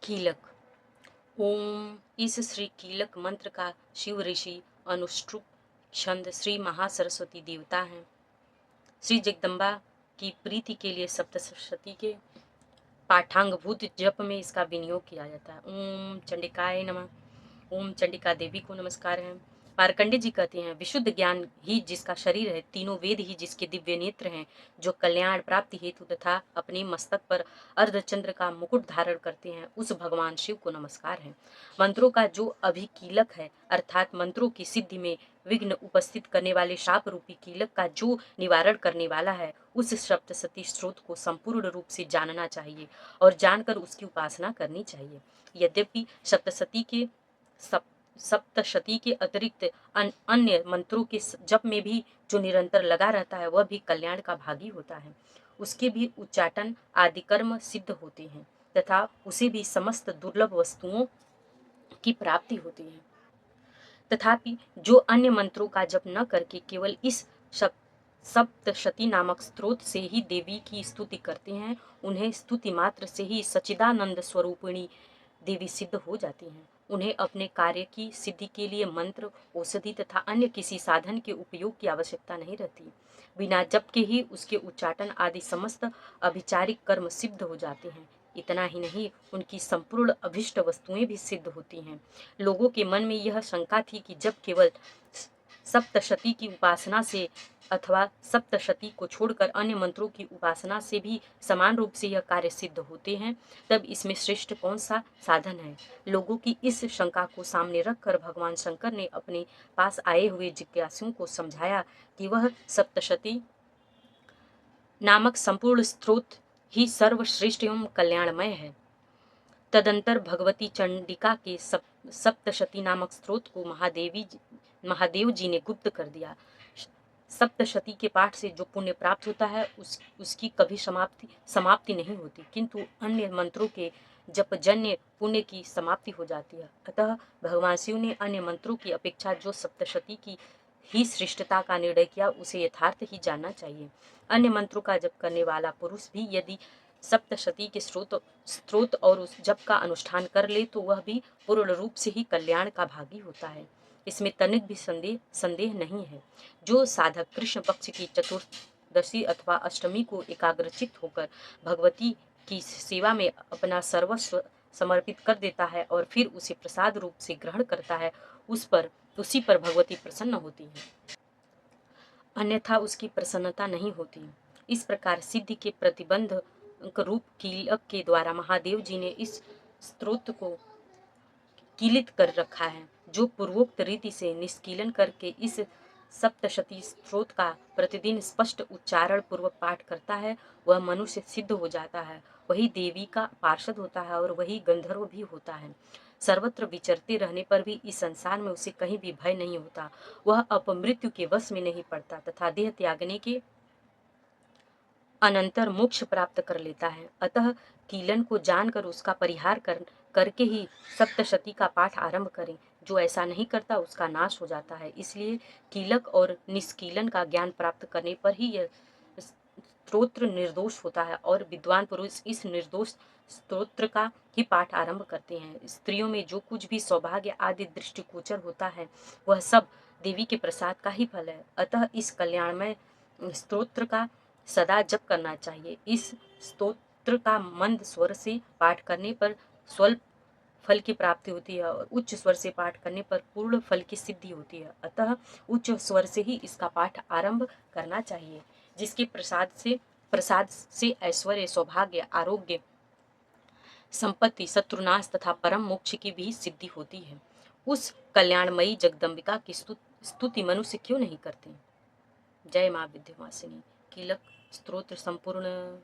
कीलक। ओम। इस श्री कीलक मंत्र का शिव ऋषि अनुष्टुप छंद श्री महासरस्वती देवता हैं। श्री जगदम्बा की प्रीति के लिए सप्तशती के पाठांगभूत जप में इसका विनियोग किया जाता है। ओम चंडिकाय नमः। ओम चंडिका देवी को नमस्कार है। मार्कंडे जी कहते हैं, विशुद्ध ज्ञान ही जिसका शरीर है, तीनों वेद ही जिसके दिव्य नेत्र हैं, जो कल्याण प्राप्ति हेतु तथा अपने मस्तक पर अर्धचंद्र का मुकुट धारण करते हैं, उस भगवान शिव को नमस्कार है। मंत्रों का जो अभिकीलक है, अर्थात मंत्रों की सिद्धि में विघ्न उपस्थित करने वाले शाप रूपी कीलक का जो निवारण करने वाला है, उस सप्तशती स्रोत को संपूर्ण रूप से जानना चाहिए और जानकर उसकी उपासना करनी चाहिए। यद्यपि सप्तशती के सप्तशती के अतिरिक्त अन्य मंत्रों के जप में भी जो निरंतर लगा रहता है, वह भी कल्याण का भागी होता है। उसके भी उच्चाटन आदि कर्म सिद्ध होते हैं तथा उसे भी समस्त दुर्लभ वस्तुओं की प्राप्ति होती है। तथापि जो अन्य मंत्रों का जप न करके केवल इस सप्तशती नामक स्त्रोत से ही देवी की स्तुति करते हैं, उन्हें स्तुति मात्र से ही सच्चिदानंद स्वरूपिणी देवी सिद्ध हो जाती हैं। उन्हें अपने कार्य की सिद्धि के लिए मंत्र, औषधि तथा अन्य किसी साधन के उपयोग की आवश्यकता नहीं रहती। बिना जप के ही उसके उच्चाटन आदि समस्त अभिचारिक कर्म सिद्ध हो जाते हैं। इतना ही नहीं, उनकी संपूर्ण अभिष्ट वस्तुएं भी सिद्ध होती हैं। लोगों के मन में यह शंका थी कि जब केवल सप्तशती की उपासना से अथवा सप्तशती को छोड़कर अन्य मंत्रों की उपासना से भी समान रूप से यह कार्य सिद्ध होते हैं, तब इसमें श्रेष्ठ कौन सा साधन है। लोगों की इस शंका को सामने रखकर भगवान शंकर ने अपने पास आए हुए जिज्ञासुओं को समझाया कि वह सप्तशती नामक संपूर्ण स्रोत ही सर्वश्रेष्ठ एवं कल्याणमय है। तदंतर भगवती चंडिका के सप्तशती नामक स्रोत को महादेव जी ने गुप्त कर दिया। सप्तशती के पाठ से जो पुण्य प्राप्त होता है, उसकी कभी समाप्ति नहीं होती, किंतु अन्य मंत्रों के जपजन्य पुण्य की समाप्ति हो जाती है। अतः भगवान शिव ने अन्य मंत्रों की अपेक्षा जो सप्तशती की ही श्रेष्ठता का निर्णय किया, उसे यथार्थ ही जानना चाहिए। अन्य मंत्रों का जप करने वाला पुरुष भी यदि सप्तशती के स्रोत और उस जप का अनुष्ठान कर ले, तो वह भी पूर्ण रूप से ही कल्याण का भागी होता है। इसमें तनिक भी संदेह नहीं है। जो साधक कृष्ण पक्ष की चतुर्दशी अथवा अष्टमी को एकाग्रचित होकर भगवती की सेवा में अपना सर्वस्व समर्पित कर देता है और फिर उसे प्रसाद रूप से ग्रहण करता है, उसी पर भगवती प्रसन्न होती है, अन्यथा उसकी प्रसन्नता नहीं होती। इस प्रकार सिद्धि के प्रतिबंध रूप कीलक के द्वारा महादेव जी ने इस स्त्रोत को कीलित कर रखा है। जो पूर्वोक्त रीति से निष्कीलन करके इस सप्तशती स्त्रोत का प्रतिदिन स्पष्ट उच्चारण पूर्वक पाठ करता है, वह मनुष्य सिद्ध हो जाता है, वही देवी का पार्षद होता है और वही गंधर्व भी होता है। सर्वत्र विचरते रहने पर भी इस संसार में उसे कहीं भी भय नहीं होता। वह अपमृत्यु के वश में नहीं पड़ता तथा देह त्यागने के अनंतर मोक्ष प्राप्त कर लेता है। अतः कीलन को जानकर उसका परिहार करके ही सप्तशती का पाठ आरंभ करें। जो ऐसा नहीं करता उसका नाश हो जाता है। इसलिए कीलक और निष्कीलन का ज्ञान प्राप्त करने पर ही यह स्तोत्र निर्दोष होता है और विद्वान पुरुष इस निर्दोष स्तोत्र का ही पाठ आरंभ करते हैं। स्त्रियों में जो कुछ भी सौभाग्य आदि दृष्टिगोचर होता है, वह सब देवी के प्रसाद का ही फल है। अतः इस कल्याणमय स्तोत्र का सदा जप करना चाहिए। इस स्तोत्र का मंद स्वर से पाठ करने पर स्वल्प फल की प्राप्ति होती है और उच्च स्वर से पाठ करने पर पूर्ण फल की सिद्धि होती है। अतः उच्च स्वर से ही इसका पाठ आरंभ करना चाहिए, जिसके प्रसाद से ऐश्वर्य, सौभाग्य, आरोग्य, संपत्ति, शत्रुनाश तथा परम मोक्ष की भी सिद्धि होती है। उस कल्याणमयी जगदम्बिका की स्तुति मनुष्य क्यों नहीं करते। जय माँ विंध्यवासिनी। कीलक स्तोत्र संपूर्ण।